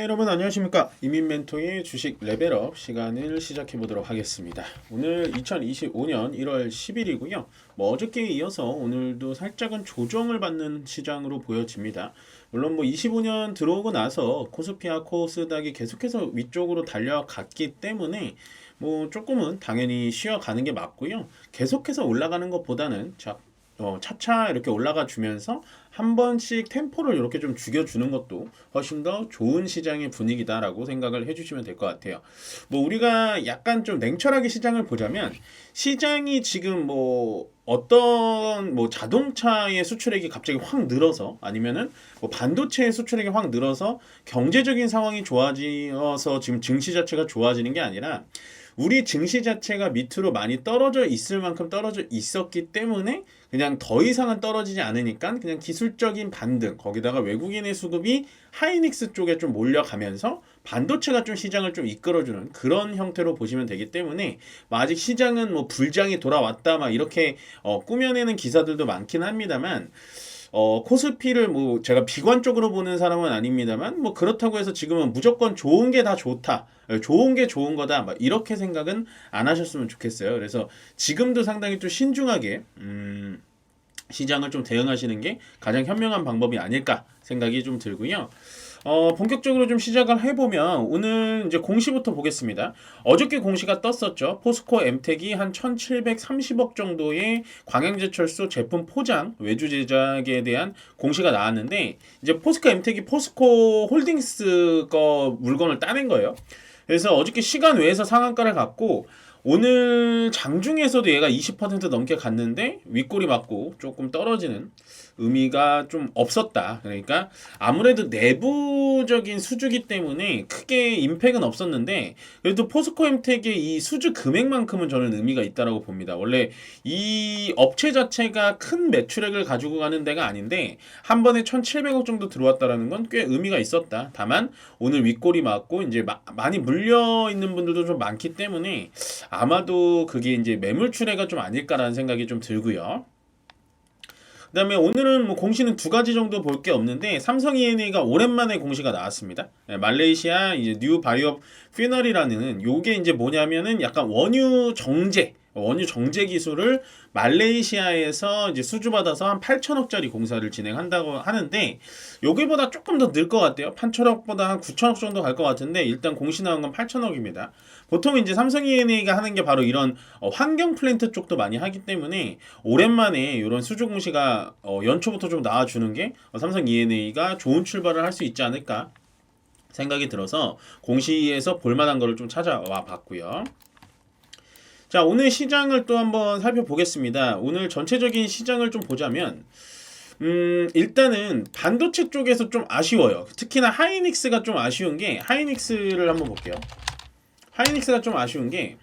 네, 여러분 안녕하십니까. 이민멘토의 주식 레벨업 시간을 시작해 보도록 하겠습니다. 오늘 2025년 1월 10일이고요. 어저께에 이어서 오늘도 살짝은 조정을 받는 시장으로 보여집니다. 물론 25년 들어오고 나서 코스피와 코스닥이 계속해서 위쪽으로 달려갔기 때문에 조금은 당연히 쉬어가는 게 맞고요. 계속해서 올라가는 것보다는 차차 이렇게 올라가 주면서 한 번씩 템포를 이렇게 좀 죽여주는 것도 훨씬 더 좋은 시장의 분위기다라고 생각을 해주시면 될 것 같아요. 우리가 약간 좀 냉철하게 시장을 보자면 시장이 지금 어떤 자동차의 수출액이 갑자기 확 늘어서 아니면은 반도체의 수출액이 확 늘어서 경제적인 상황이 좋아져서 지금 증시 자체가 좋아지는 게 아니라 우리 증시 자체가 밑으로 많이 떨어져 있을 만큼 떨어져 있었기 때문에 그냥 더 이상은 떨어지지 않으니까 그냥 기술적인 반등, 거기다가 외국인의 수급이 하이닉스 쪽에 좀 몰려가면서 반도체가 좀 시장을 좀 이끌어주는 그런 형태로 보시면 되기 때문에 아직 시장은 불장이 돌아왔다 막 이렇게 꾸며내는 기사들도 많긴 합니다만 코스피를 제가 비관적으로 보는 사람은 아닙니다만 그렇다고 해서 지금은 무조건 좋은 게 다 좋다. 좋은 게 좋은 거다. 이렇게 생각은 안 하셨으면 좋겠어요. 그래서 지금도 상당히 좀 신중하게 시장을 좀 대응하시는 게 가장 현명한 방법이 아닐까 생각이 좀 들고요. 본격적으로 좀 시작을 해보면 오늘 이제 공시부터 보겠습니다. 어저께 공시가 떴었죠. 포스코 엠텍이 한 1730억 정도의 광양제철소 제품 포장 외주 제작에 대한 공시가 나왔는데 이제 포스코 엠텍이 포스코 홀딩스 거 물건을 따낸 거예요. 그래서 어저께 시간 외에서 상한가를 갔고 오늘 장중에서도 얘가 20% 넘게 갔는데 윗골이 맞고 조금 떨어지는 의미가 좀 없었다. 그러니까 아무래도 내부적인 수주기 때문에 크게 임팩은 없었는데 그래도 포스코엠텍의 이 수주 금액만큼은 저는 의미가 있다라고 봅니다. 원래 이 업체 자체가 큰 매출액을 가지고 가는 데가 아닌데 한 번에 1,700억 정도 들어왔다라는 건 꽤 의미가 있었다. 다만 오늘 윗골이 맞고 이제 많이 물려 있는 분들도 좀 많기 때문에 아마도 그게 이제 매물 출회가 좀 아닐까라는 생각이 좀 들고요. 그 다음에 오늘은 공시는 두 가지 정도 볼 게 없는데 삼성 E&A가 오랜만에 공시가 나왔습니다. 말레이시아 이제 뉴 바이오 피널이라는 요게 이제 뭐냐면은 약간 원유 정제 기술을 말레이시아에서 이제 수주받아서 한 8천억짜리 공사를 진행한다고 하는데 여기보다 조금 더 늘 것 같아요. 8천억보다 한 9천억 정도 갈 것 같은데 일단 공시 나온 건 8천억입니다. 보통 이제 삼성 E&A가 하는 게 바로 이런 환경 플랜트 쪽도 많이 하기 때문에 오랜만에 이런 수주 공시가 연초부터 좀 나와주는 게 삼성 E&A가 좋은 출발을 할 수 있지 않을까 생각이 들어서 공시에서 볼만한 거를 좀 찾아와 봤고요. 자, 오늘 시장을 또 한번 살펴보겠습니다. 오늘 전체적인 시장을 좀 보자면 일단은 반도체 쪽에서 좀 아쉬워요. 특히나 하이닉스가 좀 아쉬운 게 하이닉스를 한번 볼게요. 하이닉스가 좀 아쉬운 게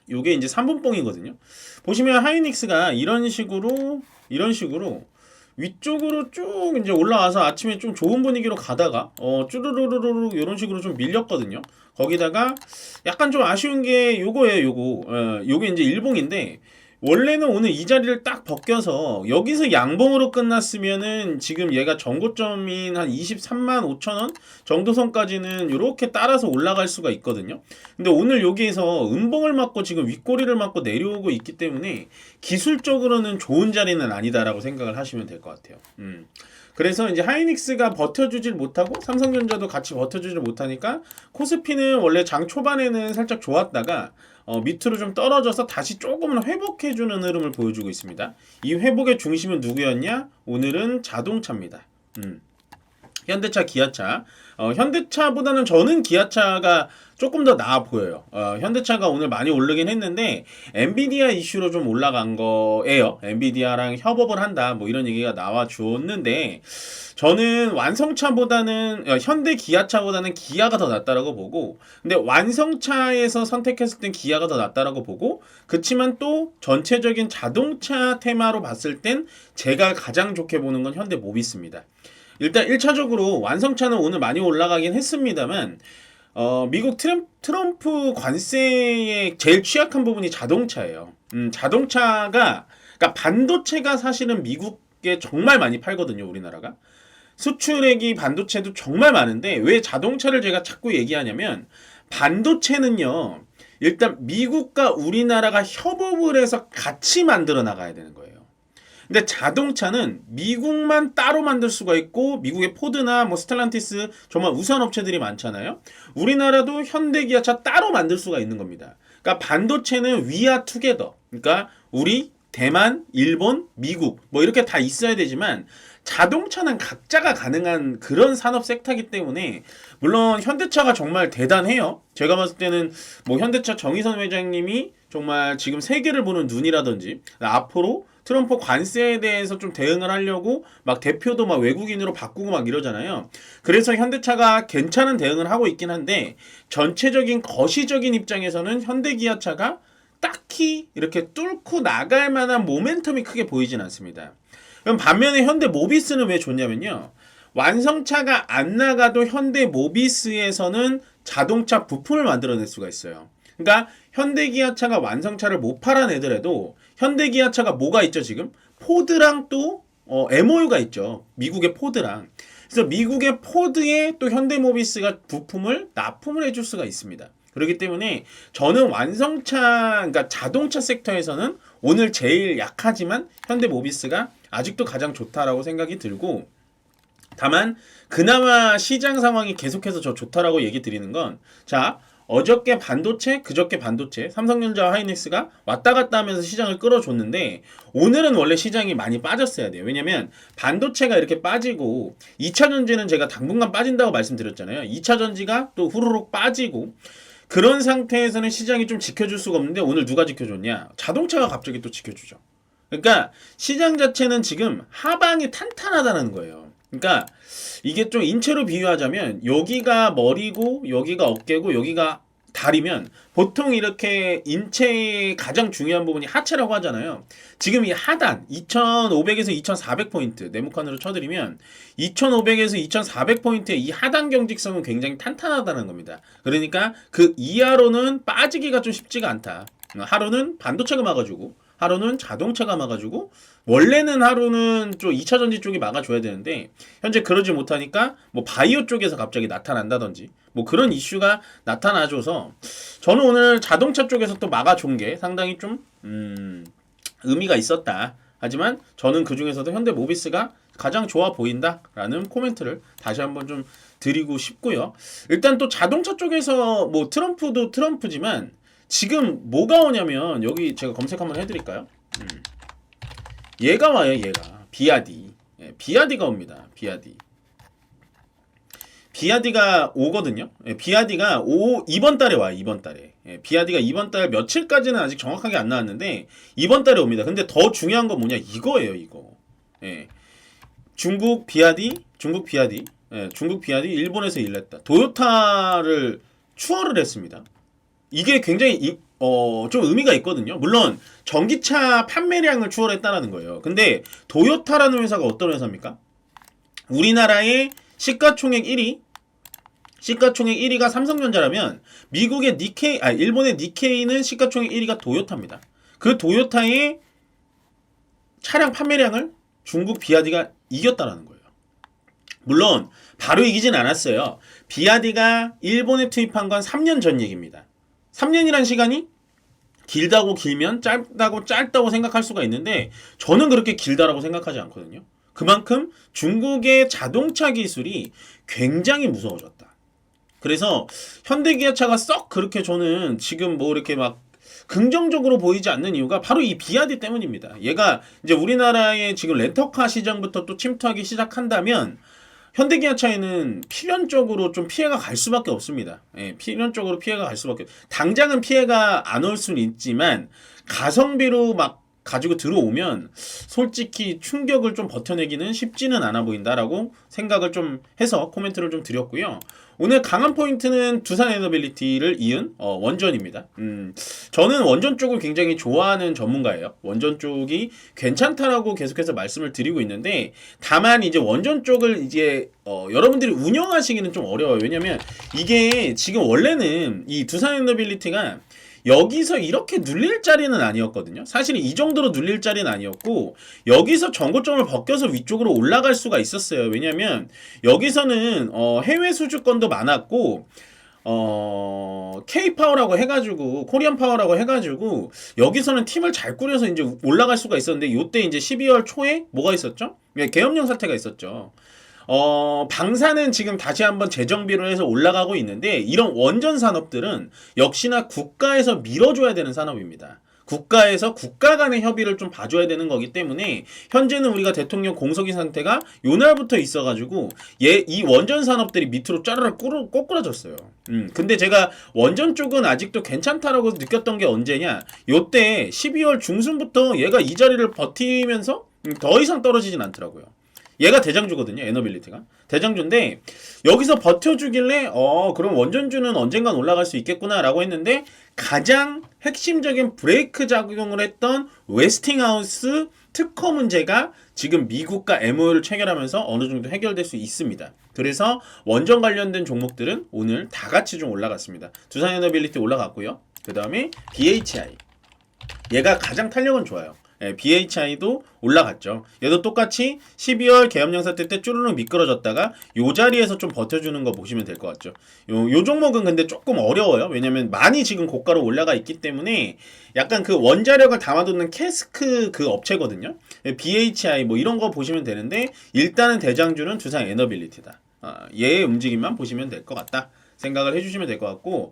요게 이제 3분봉이거든요. 보시면 하이닉스가 이런 식으로 위쪽으로 쭉 이제 올라와서 아침에 좀 좋은 분위기로 가다가 쭈르르르르 이런 식으로 좀 밀렸거든요. 거기다가 약간 좀 아쉬운 게 요거예요. 요게 이제 일봉인데 원래는 오늘 이 자리를 딱 벗겨서 여기서 양봉으로 끝났으면은 지금 얘가 전고점인 한 23만 5천 원 정도 선까지는 이렇게 따라서 올라갈 수가 있거든요. 근데 오늘 여기에서 음봉을 맞고 지금 윗꼬리를 맞고 내려오고 있기 때문에 기술적으로는 좋은 자리는 아니다라고 생각을 하시면 될 것 같아요. 그래서 이제 하이닉스가 버텨주질 못하고 삼성전자도 같이 버텨주질 못하니까 코스피는 원래 장 초반에는 살짝 좋았다가 밑으로 좀 떨어져서 다시 조금은 회복해주는 흐름을 보여주고 있습니다. 이 회복의 중심은 누구였냐? 오늘은 자동차입니다. 현대차, 기아차. 현대차보다는 저는 기아차가 조금 더 나아 보여요. 현대차가 오늘 많이 오르긴 했는데 엔비디아 이슈로 좀 올라간 거예요. 엔비디아랑 협업을 한다 이런 얘기가 나와 주었는데 저는 완성차보다는 현대 기아차보다는 기아가 더 낫다라고 보고 근데 완성차에서 선택했을 땐 기아가 더 낫다라고 보고 그치만 또 전체적인 자동차 테마로 봤을 땐 제가 가장 좋게 보는 건 현대 모비스입니다. 일단 1차적으로 완성차는 오늘 많이 올라가긴 했습니다만 미국 트럼프 관세의 제일 취약한 부분이 자동차예요. 자동차가 그러니까 반도체가 사실은 미국에 정말 많이 팔거든요, 우리나라가. 수출액이 반도체도 정말 많은데 왜 자동차를 제가 자꾸 얘기하냐면 반도체는요. 일단 미국과 우리나라가 협업을 해서 같이 만들어 나가야 되는 거예요. 근데 자동차는 미국만 따로 만들 수가 있고 미국의 포드나 뭐 스텔란티스 정말 우수한 업체들이 많잖아요. 우리나라도 현대 기아차 따로 만들 수가 있는 겁니다. 그러니까 반도체는 위아 투게더. 그러니까 우리 대만, 일본, 미국 뭐 이렇게 다 있어야 되지만 자동차는 각자가 가능한 그런 산업 섹터이기 때문에 물론 현대차가 정말 대단해요. 제가 봤을 때는 뭐 현대차 정의선 회장님이 정말 지금 세계를 보는 눈이라든지 앞으로 트럼프 관세에 대해서 좀 대응을 하려고 막 대표도 막 외국인으로 바꾸고 막 이러잖아요. 그래서 현대차가 괜찮은 대응을 하고 있긴 한데 전체적인 거시적인 입장에서는 현대기아차가 딱히 이렇게 뚫고 나갈 만한 모멘텀이 크게 보이진 않습니다. 그럼 반면에 현대 모비스는 왜 좋냐면요. 완성차가 안 나가도 현대 모비스에서는 자동차 부품을 만들어낼 수가 있어요. 그러니까 현대기아차가 완성차를 못 팔아내더라도 현대기아차가 뭐가 있죠 지금? 포드랑 또 MOU가 있죠. 미국의 포드랑. 그래서 미국의 포드에 또 현대모비스가 부품을 납품을 해줄 수가 있습니다. 그렇기 때문에 저는 완성차, 그러니까 자동차 섹터에서는 오늘 제일 약하지만 현대모비스가 아직도 가장 좋다라고 생각이 들고 다만 그나마 시장 상황이 계속해서 저 좋다라고 얘기 드리는 건 자, 어저께 반도체, 그저께 반도체, 삼성전자와 하이닉스가 왔다 갔다 하면서 시장을 끌어줬는데 오늘은 원래 시장이 많이 빠졌어야 돼요. 왜냐면 반도체가 이렇게 빠지고 2차 전지는 제가 당분간 빠진다고 말씀드렸잖아요. 2차 전지가 또 후루룩 빠지고 그런 상태에서는 시장이 좀 지켜줄 수가 없는데 오늘 누가 지켜줬냐? 자동차가 갑자기 또 지켜주죠. 그러니까 시장 자체는 지금 하방이 탄탄하다는 거예요. 그러니까 이게 좀 인체로 비유하자면 여기가 머리고 여기가 어깨고 여기가 다리면 보통 이렇게 인체의 가장 중요한 부분이 하체라고 하잖아요. 지금 이 하단 2500에서 2400포인트 네모칸으로 쳐드리면 2500에서 2400포인트의 이 하단 경직성은 굉장히 탄탄하다는 겁니다. 그러니까 그 이하로는 빠지기가 좀 쉽지가 않다. 하루는 반도체가 막아주고 하루는 자동차가 막아주고 원래는 하루는 좀 2차 전지 쪽이 막아줘야 되는데 현재 그러지 못하니까 뭐 바이오 쪽에서 갑자기 나타난다든지 뭐 그런 이슈가 나타나줘서 저는 오늘 자동차 쪽에서 또 막아준 게 상당히 좀 의미가 있었다. 하지만 저는 그 중에서도 현대모비스가 가장 좋아 보인다라는 코멘트를 다시 한번 좀 드리고 싶고요. 일단 또 자동차 쪽에서 뭐 트럼프도 트럼프지만 지금 뭐가 오냐면 여기 제가 검색 한번 해드릴까요? 얘가 와요. 얘가 비아디. 비아디가 옵니다. 비아디가 오거든요. 비아디가 이번 달에 와요. 이번 달에. 비아디가 이번 달 며칠까지는 아직 정확하게 안 나왔는데 이번 달에 옵니다. 근데 더 중요한 건 뭐냐? 이거예요. 이거. 중국 비아디, 일본에서 일냈다. 도요타를 추월을 했습니다. 이게 굉장히 좀 의미가 있거든요. 물론 전기차 판매량을 추월했다는 거예요. 근데 도요타라는 회사가 어떤 회사입니까? 우리나라의 시가총액 1위가 삼성전자라면 미국의 일본의 니케이는 시가총액 1위가 도요타입니다. 그 도요타의 차량 판매량을 중국 비아디가 이겼다는 거예요. 물론 바로 이기진 않았어요. 비아디가 일본에 투입한 건 3년 전 얘기입니다. 3년이란 시간이 길다고 길면 짧다고 생각할 수가 있는데 저는 그렇게 길다라고 생각하지 않거든요. 그만큼 중국의 자동차 기술이 굉장히 무서워졌다. 그래서 현대기아차가 썩 그렇게 저는 지금 뭐 이렇게 막 긍정적으로 보이지 않는 이유가 바로 이 비아디 때문입니다. 얘가 이제 우리나라의 지금 렌터카 시장부터 또 침투하기 시작한다면 현대기아차에는 필연적으로 좀 피해가 갈 수밖에 없습니다. 필연적으로 피해가 갈 수밖에. 당장은 피해가 안 올 수는 있지만 가성비로 막 가지고 들어오면 솔직히 충격을 좀 버텨내기는 쉽지는 않아 보인다라고 생각을 좀 해서 코멘트를 좀 드렸고요. 오늘 강한 포인트는 두산 에너빌리티를 이은 원전입니다. 저는 원전 쪽을 굉장히 좋아하는 전문가예요. 원전 쪽이 괜찮다라고 계속해서 말씀을 드리고 있는데 다만 이제 원전 쪽을 이제 여러분들이 운영하시기는 좀 어려워요. 왜냐면 이게 지금 원래는 이 두산 에너빌리티가 여기서 이렇게 눌릴 자리는 아니었거든요. 사실 이 정도로 눌릴 자리는 아니었고 여기서 전고점을 벗겨서 위쪽으로 올라갈 수가 있었어요. 왜냐면 여기서는 해외 수주권도 많았고 K-파워라고 해가지고 코리안 파워라고 해가지고 여기서는 팀을 잘 꾸려서 이제 올라갈 수가 있었는데 요때 이제 12월 초에 뭐가 있었죠? 계엄령 사태가 있었죠. 방사는 지금 다시 한번 재정비로 해서 올라가고 있는데 이런 원전 산업들은 역시나 국가에서 밀어줘야 되는 산업입니다. 국가에서 국가 간의 협의를 좀 봐줘야 되는 거기 때문에 현재는 우리가 대통령 공석인 상태가 요 날부터 있어가지고 이 원전 산업들이 밑으로 짜르르 꼬꾸라졌어요. 근데 제가 원전 쪽은 아직도 괜찮다라고 느꼈던 게 언제냐? 요때 12월 중순부터 얘가 이 자리를 버티면서 더 이상 떨어지진 않더라고요. 얘가 대장주거든요. 에너빌리티가 대장주인데 여기서 버텨주길래 그럼 원전주는 언젠간 올라갈 수 있겠구나 라고 했는데 가장 핵심적인 브레이크 작용을 했던 웨스팅하우스 특허 문제가 지금 미국과 MOU를 체결하면서 어느 정도 해결될 수 있습니다. 그래서 원전 관련된 종목들은 오늘 다 같이 좀 올라갔습니다. 두산에너빌리티 올라갔고요. 그 다음에 BHI 얘가 가장 탄력은 좋아요. BHI도 올라갔죠. 얘도 똑같이 12월 계엄령 사태 때 쭈르륵 미끄러졌다가 요 자리에서 좀 버텨주는 거 보시면 될 것 같죠. 요 종목은 근데 조금 어려워요. 왜냐면 많이 지금 고가로 올라가 있기 때문에 약간 그 원자력을 담아두는 캐스크 그 업체거든요. BHI 뭐 이런 거 보시면 되는데 일단은 대장주는 두산 에너빌리티다. 얘의 움직임만 보시면 될 것 같다. 생각을 해주시면 될 것 같고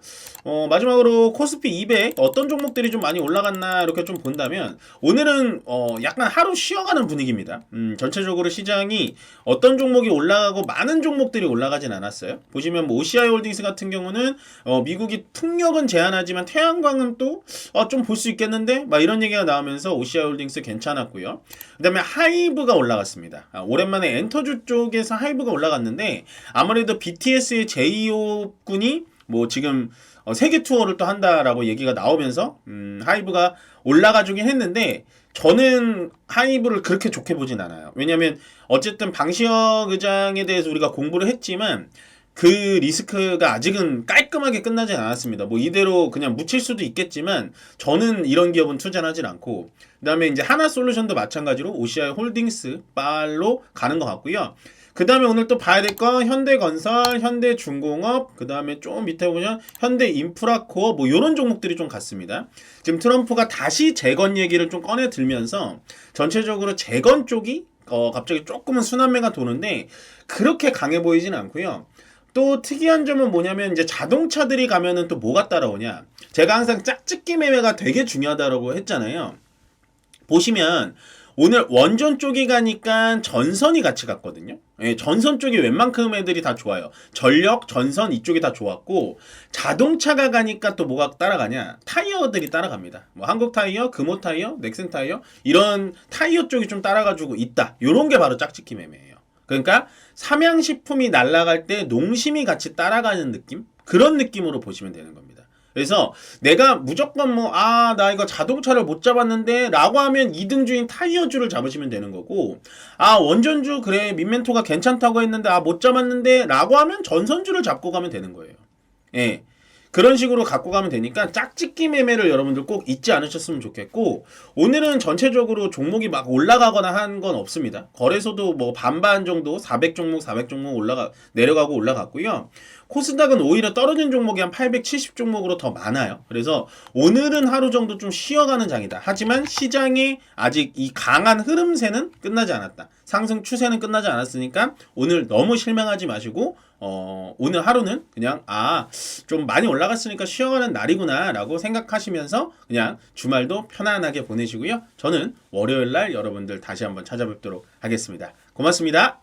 마지막으로 코스피 200 어떤 종목들이 좀 많이 올라갔나 이렇게 좀 본다면 오늘은 약간 하루 쉬어가는 분위기입니다. 전체적으로 시장이 어떤 종목이 올라가고 많은 종목들이 올라가진 않았어요. 보시면 뭐 OCI 홀딩스 같은 경우는 미국이 풍력은 제한하지만 태양광은 또 좀 볼 수 있겠는데 막 이런 얘기가 나오면서 OCI 홀딩스 괜찮았고요. 그 다음에 하이브가 올라갔습니다. 오랜만에 엔터주 쪽에서 하이브가 올라갔는데 아무래도 BTS의 제이홉 군이 뭐 지금 세계 투어를 또 한다라고 얘기가 나오면서 하이브가 올라가주긴 했는데 저는 하이브를 그렇게 좋게 보진 않아요. 왜냐면 어쨌든 방시혁 의장에 대해서 우리가 공부를 했지만 그 리스크가 아직은 깔끔하게 끝나진 않았습니다. 뭐 이대로 그냥 묻힐 수도 있겠지만 저는 이런 기업은 투자를 하진 않고 그 다음에 이제 하나솔루션도 마찬가지로 OCI 홀딩스 빨로 가는 것 같고요. 그 다음에 오늘 또 봐야 될 건 현대건설, 현대중공업, 그 다음에 좀 밑에 보면 현대인프라코어 뭐 이런 종목들이 좀 같습니다. 지금 트럼프가 다시 재건 얘기를 좀 꺼내 들면서 전체적으로 재건 쪽이 갑자기 조금은 순환매가 도는데 그렇게 강해 보이진 않고요. 또 특이한 점은 뭐냐면 이제 자동차들이 가면은 또 뭐가 따라오냐. 제가 항상 짝짓기 매매가 되게 중요하다고 했잖아요. 보시면 오늘 원전 쪽이 가니까 전선이 같이 갔거든요. 전선 쪽이 웬만큼 애들이 다 좋아요. 전력, 전선 이쪽이 다 좋았고 자동차가 가니까 또 뭐가 따라가냐? 타이어들이 따라갑니다. 뭐 한국타이어, 금호타이어, 넥센타이어 이런 타이어 쪽이 좀 따라가지고 있다. 요런 게 바로 짝짓기 매매예요. 그러니까 삼양식품이 날아갈 때 농심이 같이 따라가는 느낌? 그런 느낌으로 보시면 되는 겁니다. 그래서 내가 무조건 나 이거 자동차를 못 잡았는데 라고 하면 2등주인 타이어주를 잡으시면 되는 거고 원전주 그래 민멘토가 괜찮다고 했는데 못 잡았는데 라고 하면 전선주를 잡고 가면 되는 거예요. 예. 그런 식으로 갖고 가면 되니까 짝짓기 매매를 여러분들 꼭 잊지 않으셨으면 좋겠고 오늘은 전체적으로 종목이 막 올라가거나 한 건 없습니다. 거래소도 뭐 반반 정도 400종목 400종목 내려가고 올라갔고요. 코스닥은 오히려 떨어진 종목이 한 870종목으로 더 많아요. 그래서 오늘은 하루 정도 좀 쉬어가는 장이다. 하지만 시장이 아직 이 강한 흐름세는 끝나지 않았다. 상승 추세는 끝나지 않았으니까 오늘 너무 실망하지 마시고 오늘 하루는 그냥 좀 많이 올라갔으니까 쉬어가는 날이구나 라고 생각하시면서 그냥 주말도 편안하게 보내시고요. 저는 월요일날 여러분들 다시 한번 찾아뵙도록 하겠습니다. 고맙습니다.